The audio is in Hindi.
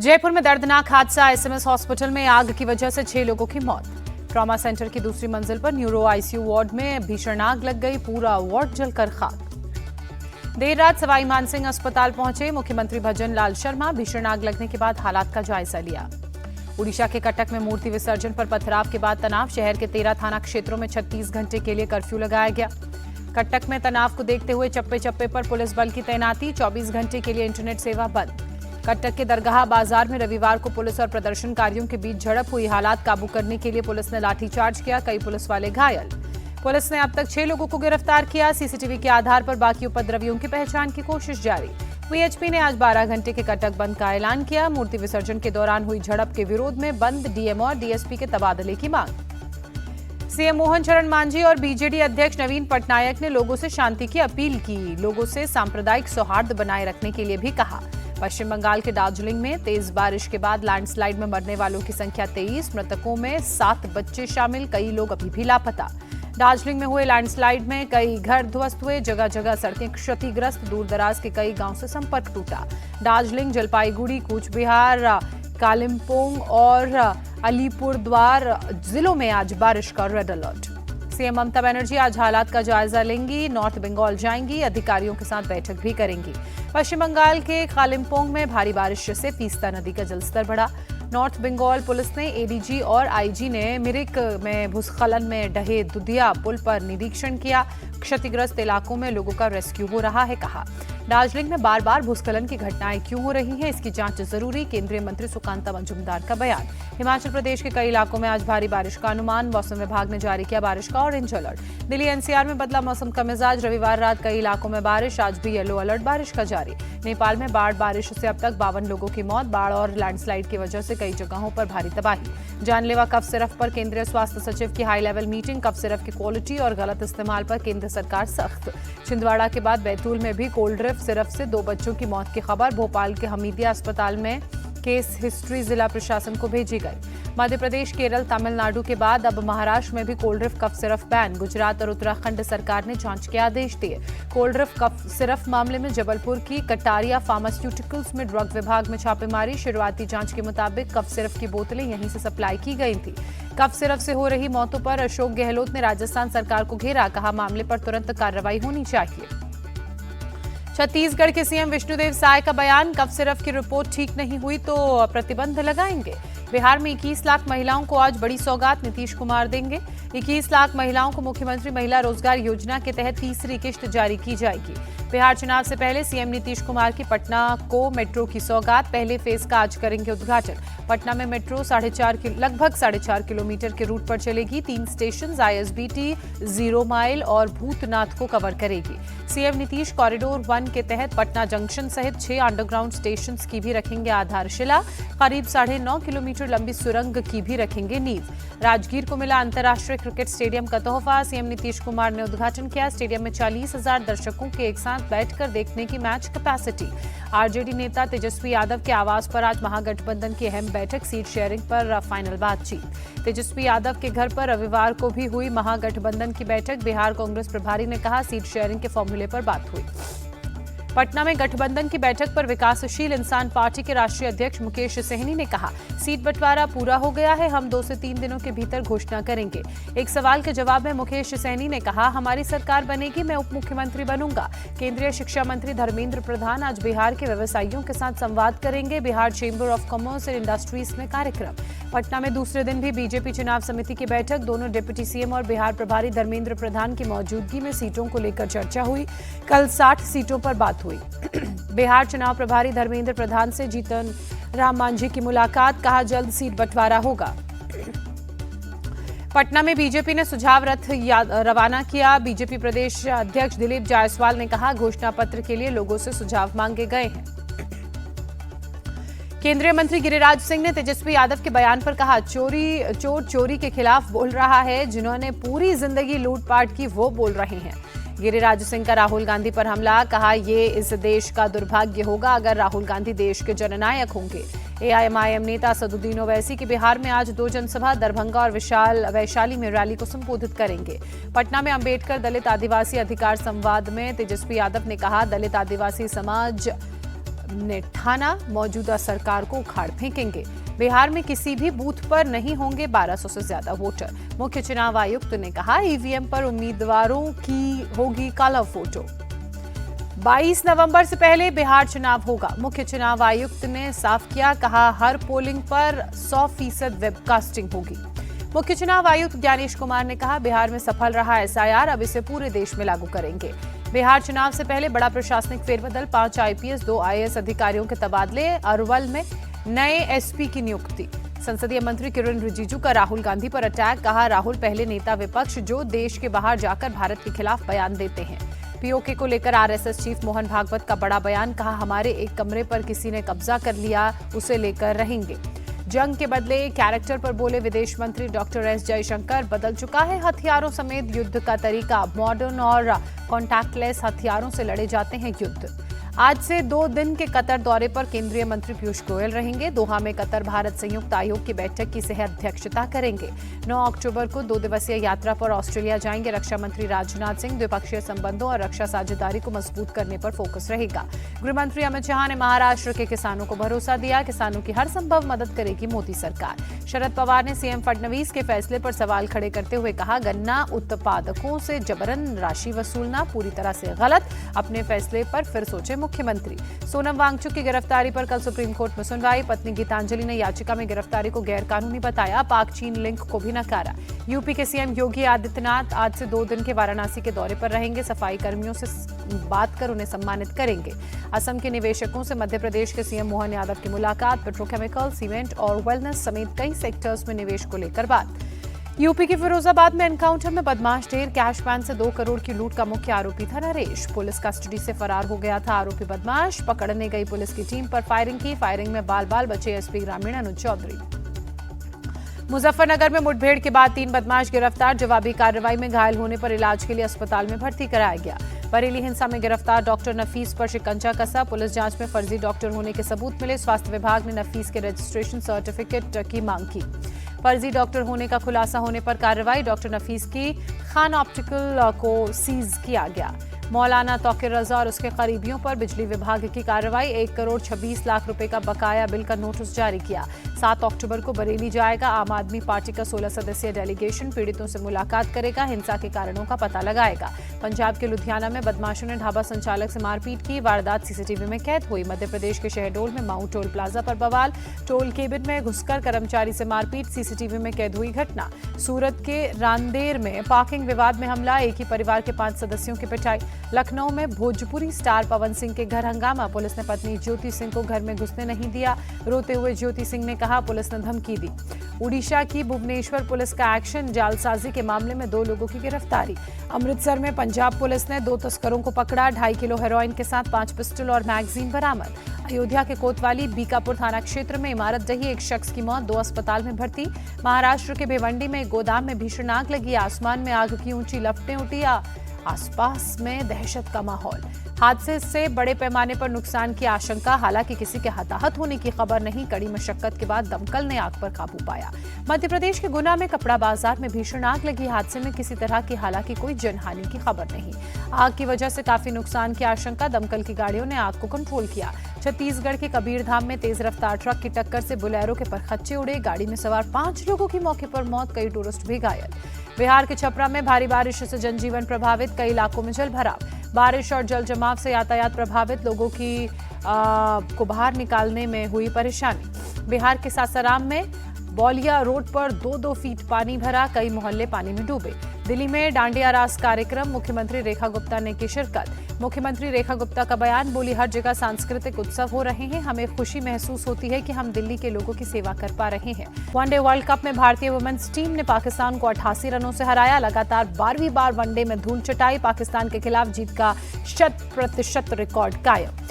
जयपुर में दर्दनाक हादसा। एसएमएस हॉस्पिटल में आग की वजह से 6 लोगों की मौत। ट्रॉमा सेंटर की दूसरी मंजिल पर न्यूरो आईसीयू वार्ड में भीषण आग लग गई, पूरा वार्ड जलकर खाक। देर रात सवाई मानसिंह अस्पताल पहुंचे मुख्यमंत्री भजन लाल शर्मा। भीषण आग लगने के बाद हालात का जायजा लिया। उड़ीसा के कटक में मूर्ति विसर्जन पर पथराव के बाद तनाव। शहर के 13 थाना क्षेत्रों में 36 घंटे के लिए कर्फ्यू लगाया गया। कटक में तनाव को देखते हुए चप्पे चप्पे पर पुलिस बल की तैनाती। 24 घंटे के लिए इंटरनेट सेवा बंद। कटक के दरगाह बाजार में रविवार को पुलिस और प्रदर्शनकारियों के बीच झड़प हुई। हालात काबू करने के लिए पुलिस ने लाठीचार्ज किया, कई पुलिस वाले घायल। पुलिस ने अब तक 6 लोगों को गिरफ्तार किया। सीसीटीवी के आधार पर बाकी उपद्रवियों की पहचान की कोशिश जारी। वीएचपी ने आज 12 घंटे के कटक बंद का ऐलान किया। मूर्ति विसर्जन के दौरान हुई झड़प के विरोध में बंद, डीएम और डीएसपी के तबादले की मांग। सीएम मोहन चरण मांझी और बीजेडी अध्यक्ष नवीन पटनायक ने लोगों से शांति की अपील की। लोगों से सांप्रदायिक सौहार्द बनाए रखने के लिए भी कहा। पश्चिम बंगाल के दार्जिलिंग में तेज बारिश के बाद लैंडस्लाइड में मरने वालों की संख्या 23। मृतकों में 7 बच्चे शामिल, कई लोग अभी भी लापता। दार्जिलिंग में हुए लैंडस्लाइड में कई घर ध्वस्त हुए, जगह जगह सड़कें क्षतिग्रस्त। दूर दराज के कई गांव से संपर्क टूटा। दार्जिलिंग, जलपाईगुड़ी, कूच बिहार, कालिम्पोंग और अलीपुरद्वार जिलों में आज बारिश का red alert. CM Mamata Banerjee आज हालात का जायजा लेंगी। नॉर्थ बंगाल जाएंगी, अधिकारियों के साथ बैठक भी करेंगी। पश्चिम बंगाल के कालिम्पोंग में भारी बारिश से तीस्ता नदी का जलस्तर बढ़ा। नॉर्थ बंगाल पुलिस ने एडीजी और आईजी ने मिरिक में भूस्खलन में ढहे दुधिया पुल पर निरीक्षण किया। क्षतिग्रस्त इलाकों में लोगों का रेस्क्यू हो रहा है, कहा। दार्जिलिंग में बार बार भूस्खलन की घटनाएं क्यों हो रही हैं, इसकी जांच जरूरी, केंद्रीय मंत्री सुकांता मजूमदार का बयान। हिमाचल प्रदेश के कई इलाकों में आज भारी बारिश का अनुमान। मौसम विभाग ने जारी किया बारिश का ऑरेंज अलर्ट। दिल्ली एनसीआर में बदला मौसम का मिजाज। रविवार रात कई इलाकों में बारिश, आज भी येलो अलर्ट बारिश का जारी। नेपाल में बारिश से अब तक 52 लोगों की मौत। बाढ़ और लैंडस्लाइड की वजह से कई जगहों पर भारी तबाही। जानलेवा कफ सिरफ पर केंद्रीय स्वास्थ्य सचिव की हाई लेवल मीटिंग। कफ सिरफ की क्वालिटी और गलत इस्तेमाल पर केंद्र सरकार सख्त। छिंदवाड़ा के बाद बैतूल में भी कोल्ड ड्रिफ्ट सिरफ से 2 बच्चों की मौत की खबर। भोपाल के हमीदिया अस्पताल में केस हिस्ट्री जिला प्रशासन को भेजी गई। मध्य प्रदेश, केरल, तमिलनाडु के बाद अब महाराष्ट्र में भी कोल्ड ड्रिफ्ट कफ सिरफ बैन। गुजरात और उत्तराखंड सरकार ने जांच के आदेश दिए। कोल्ड ड्रिफ्ट कफ सिरफ मामले में जबलपुर की कटारिया फार्मास्यूटिकल्स में ड्रग विभाग में छापेमारी। शुरुआती जांच के मुताबिक कफ सिरफ की बोतलें यहीं से सप्लाई की गई थी। कफ सिरफ से हो रही मौतों पर अशोक गहलोत ने राजस्थान सरकार को घेरा, कहा मामले पर तुरंत कार्रवाई होनी चाहिए। छत्तीसगढ़ के सीएम विष्णुदेव साय का बयान, कफ सिरफ की रिपोर्ट ठीक नहीं हुई तो प्रतिबंध लगाएंगे। बिहार में 21 लाख महिलाओं को आज बड़ी सौगात नीतीश कुमार देंगे। 21 लाख महिलाओं को मुख्यमंत्री महिला रोजगार योजना के तहत तीसरी किश्त जारी की जाएगी। बिहार चुनाव से पहले सीएम नीतीश कुमार की पटना को मेट्रो की सौगात। पहले फेज का आज करेंगे उद्घाटन। पटना में मेट्रो लगभग 4.5 किलोमीटर के रूट पर चलेगी। 3 स्टेशन आईएसबीटी, 0 माइल और भूतनाथ को कवर करेगी। सीएम नीतीश कॉरिडोर 1 के तहत पटना जंक्शन सहित 6 अंडरग्राउंड स्टेशन की भी रखेंगे आधारशिला। करीब 9.5 किलोमीटर लंबी सुरंग की भी रखेंगे नींव। राजगीर को मिला अंतर्राष्ट्रीय क्रिकेट स्टेडियम का तोहफा। सीएम नीतीश कुमार ने उद्घाटन किया। स्टेडियम में 40,000 दर्शकों के एक साथ बैठकर देखने की मैच कैपेसिटी। आरजेडी नेता तेजस्वी यादव के आवास पर आज महागठबंधन की अहम बैठक। सीट शेयरिंग पर फाइनल बातचीत। तेजस्वी यादव के घर पर रविवार को भी हुई महागठबंधन की बैठक। बिहार कांग्रेस प्रभारी ने कहा सीट शेयरिंग के फॉर्मूले पर बात हुई। पटना में गठबंधन की बैठक पर विकासशील इंसान पार्टी के राष्ट्रीय अध्यक्ष मुकेश सहनी ने कहा सीट बंटवारा पूरा हो गया है, हम 2 से 3 दिनों के भीतर घोषणा करेंगे। एक सवाल के जवाब में मुकेश सहनी ने कहा हमारी सरकार बनेगी, मैं उप मुख्यमंत्री बनूंगा। केंद्रीय शिक्षा मंत्री धर्मेंद्र प्रधान आज बिहार के व्यवसायियों के साथ संवाद करेंगे। Bihar chamber of commerce and industries में कार्यक्रम। पटना में दूसरे दिन भी बीजेपी चुनाव समिति की बैठक। दोनों डिप्टी सीएम और बिहार प्रभारी धर्मेंद्र प्रधान की मौजूदगी में सीटों को लेकर चर्चा हुई। कल 60 सीटों पर बात हुई। बिहार चुनाव प्रभारी धर्मेंद्र प्रधान से जीतन राम मांझी की मुलाकात, कहा जल्द सीट बंटवारा होगा। पटना में बीजेपी ने सुझाव रथ रवाना किया। बीजेपी प्रदेश अध्यक्ष दिलीप जायसवाल ने कहा घोषणा पत्र के लिए लोगों से सुझाव मांगे गए हैं। केंद्रीय मंत्री गिरिराज सिंह ने तेजस्वी यादव के बयान पर कहा चोर चोरी के खिलाफ बोल रहा है, जिन्होंने पूरी जिंदगी लूटपाट की वो बोल रहे हैं। गिरिराज सिंह का राहुल गांधी पर हमला, कहा ये इस देश का दुर्भाग्य होगा अगर राहुल गांधी देश के जननायक होंगे। एआईएमआईएम नेता असदुद्दीन ओवैसी की बिहार में आज 2 जनसभा दरभंगा और वैशाली में रैली को संबोधित करेंगे। पटना में अंबेडकर दलित आदिवासी अधिकार संवाद में तेजस्वी यादव ने कहा दलित आदिवासी समाज ने ठाना, मौजूदा सरकार को उखाड़ फेंकेंगे। बिहार में किसी भी बूथ पर नहीं होंगे 1200 से ज्यादा वोटर। मुख्य चुनाव आयुक्त ने कहा, ईवीएम पर उम्मीदवारों की होगी काला फोटो। 22 नवंबर से पहले बिहार चुनाव होगा। मुख्य चुनाव आयुक्त ने साफ किया, कहा हर पोलिंग पर 100% वेबकास्टिंग होगी। मुख्य चुनाव आयुक्त ज्ञानेश कुमार ने कहा, बिहार में सफल रहा एसआईआर, अब इसे पूरे देश में लागू करेंगे। बिहार चुनाव से पहले बड़ा प्रशासनिक फेरबदल, 5 आईपीएस 2 आईएएस अधिकारियों के तबादले, अरवल में नए एसपी की नियुक्ति। संसदीय मंत्री किरण रिजिजू का राहुल गांधी पर अटैक, कहा राहुल पहले नेता विपक्ष जो देश के बाहर जाकर भारत के खिलाफ बयान देते हैं। पीओके को लेकर आरएसएस चीफ मोहन भागवत का बड़ा बयान, कहा हमारे एक कमरे पर किसी ने कब्जा कर लिया, उसे लेकर रहेंगे। जंग के बदले कैरेक्टर पर बोले विदेश मंत्री डॉक्टर एस जयशंकर, बदल चुका है हथियारों समेत युद्ध का तरीका, मॉडर्न और कॉन्टैक्टलेस हथियारों से लड़े जाते हैं युद्ध। आज से 2 दिन के कतर दौरे पर केंद्रीय मंत्री पीयूष गोयल रहेंगे। दोहा में कतर भारत संयुक्त आयोग की बैठक की सह अध्यक्षता करेंगे। 9 अक्टूबर को 2 दिवसीय यात्रा पर ऑस्ट्रेलिया जाएंगे रक्षा मंत्री राजनाथ सिंह। द्विपक्षीय संबंधों और रक्षा साझेदारी को मजबूत करने पर फोकस रहेगा। गृह मंत्री अमित शाह ने महाराष्ट्र के किसानों को भरोसा दिया, किसानों की हर संभव मदद करेगी मोदी सरकार। शरद पवार ने सीएम फडणवीस के फैसले पर सवाल खड़े करते हुए कहा, गन्ना उत्पादकों से जबरन राशि वसूलना पूरी तरह से गलत, अपने फैसले पर फिर सोचे मुख्यमंत्री। सोनम वांगचुक की गिरफ्तारी पर कल सुप्रीम कोर्ट में सुनवाई। पत्नी गीतांजलि ने याचिका में गिरफ्तारी को गैरकानूनी बताया, पाक चीन लिंक को भी नकारा। यूपी के सीएम योगी आदित्यनाथ आज से 2 दिन के वाराणसी के दौरे पर रहेंगे। सफाई कर्मियों से बात कर उन्हें सम्मानित करेंगे। असम के निवेशकों से मध्य प्रदेश के सीएम मोहन यादव की मुलाकात। पेट्रोकेमिकल, सीमेंट और वेलनेस समेत कई सेक्टर्स में निवेश को लेकर बात। यूपी के फिरोजाबाद में एनकाउंटर में बदमाश ढेर, कैश वैन से 2 करोड़ की लूट का मुख्य आरोपी था नरेश। पुलिस कस्टडी से फरार हो गया था आरोपी बदमाश। पकड़ने गई पुलिस की टीम पर फायरिंग की। फायरिंग में बाल बाल बचे एसपी ग्रामीण अनुज चौधरी। मुजफ्फरनगर में मुठभेड़ के बाद 3 बदमाश गिरफ्तार। जवाबी कार्रवाई में घायल होने पर इलाज के लिए अस्पताल में भर्ती कराया गया। बरेली हिंसा में गिरफ्तार डॉक्टर नफीस पर शिकंजा कसा। पुलिस जांच में फर्जी डॉक्टर होने के सबूत मिले। स्वास्थ्य विभाग ने नफीस के रजिस्ट्रेशन सर्टिफिकेट की मांग की। फर्जी डॉक्टर होने का खुलासा होने पर कार्रवाई। डॉक्टर नफीस की खान ऑप्टिकल को सीज किया गया। मौलाना तौकीर रजा और उसके करीबियों पर बिजली विभाग की कार्रवाई। 1 करोड़ 26 लाख रुपए का बकाया बिल का नोटिस जारी किया। 7 अक्टूबर को बरेली जाएगा आम आदमी पार्टी का 16 सदस्यीय डेलीगेशन। पीड़ितों से मुलाकात करेगा, हिंसा के कारणों का पता लगाएगा। पंजाब के लुधियाना में बदमाशों ने ढाबा संचालक से मारपीट की। वारदात सीसीटीवी में कैद हुई। मध्य प्रदेश के शहडोल में माऊ टोल प्लाजा पर बवाल। टोल केबिन में घुसकर कर्मचारी से मारपीट, सीसीटीवी में कैद हुई घटना। सूरत के रांदेर में पार्किंग विवाद में हमला, एक ही परिवार के 5 सदस्यों की पिटाई। लखनऊ में भोजपुरी स्टार पवन सिंह के घर हंगामा, पुलिस ने पत्नी ज्योति सिंह को घर में घुसने नहीं दिया। रोते हुए ज्योति सिंह ने कहा पुलिस ने धमकी दी। उड़ीसा की भुवनेश्वर पुलिस का एक्शन, जालसाजी के मामले में 2 लोगों की गिरफ्तारी। अमृतसर में पंजाब पुलिस ने 2 तस्करों को पकड़ा, 2.5 किलो हेरोइन के साथ 5 पिस्टल और मैगजीन बरामद। अयोध्या के कोतवाली बीकापुर थाना क्षेत्र में इमारत ढही, 1 शख्स की मौत, 2 अस्पताल में भर्ती। महाराष्ट्र के भिवंडी में एक गोदाम में भीषण आग लगी, आसमान में आग की ऊंची लपटें उठी, आसपास में दहशत का माहौल। हादसे से बड़े पैमाने पर नुकसान की आशंका, हालांकि किसी के हताहत होने की खबर नहीं। कड़ी मशक्कत के बाद दमकल ने आग पर काबू पाया। मध्य प्रदेश के गुना में कपड़ा बाजार में भीषण आग लगी, हादसे में किसी तरह की हालांकि कोई जनहानि की खबर नहीं। आग की वजह से काफी नुकसान की आशंका, दमकल की गाड़ियों ने आग को कंट्रोल किया। छत्तीसगढ़ के कबीरधाम में तेज रफ्तार ट्रक की टक्कर से बोलेरो के परखच्चे उड़े, गाड़ी में सवार 5 लोगों की मौके पर मौत, कई टूरिस्ट भी घायल। बिहार के छपरा में भारी बारिश से जनजीवन प्रभावित, कई इलाकों में जल भराव। बारिश और जल जमाव से यातायात प्रभावित, लोगों को बाहर निकालने में हुई परेशानी। बिहार के सासाराम में बौलिया रोड पर 2-2 फीट पानी भरा, कई मोहल्ले पानी में डूबे। दिल्ली में डांडिया रास कार्यक्रम, मुख्यमंत्री रेखा गुप्ता ने की शिरकत। मुख्यमंत्री रेखा गुप्ता का बयान, बोली हर जगह सांस्कृतिक उत्सव हो रहे हैं, हमें खुशी महसूस होती है कि हम दिल्ली के लोगों की सेवा कर पा रहे हैं। वनडे वर्ल्ड कप में भारतीय वुमेन्स टीम ने पाकिस्तान को 88 रनों से हराया। लगातार 12वीं बार वनडे में धूल चटाई, पाकिस्तान के खिलाफ जीत का 100% रिकॉर्ड कायम।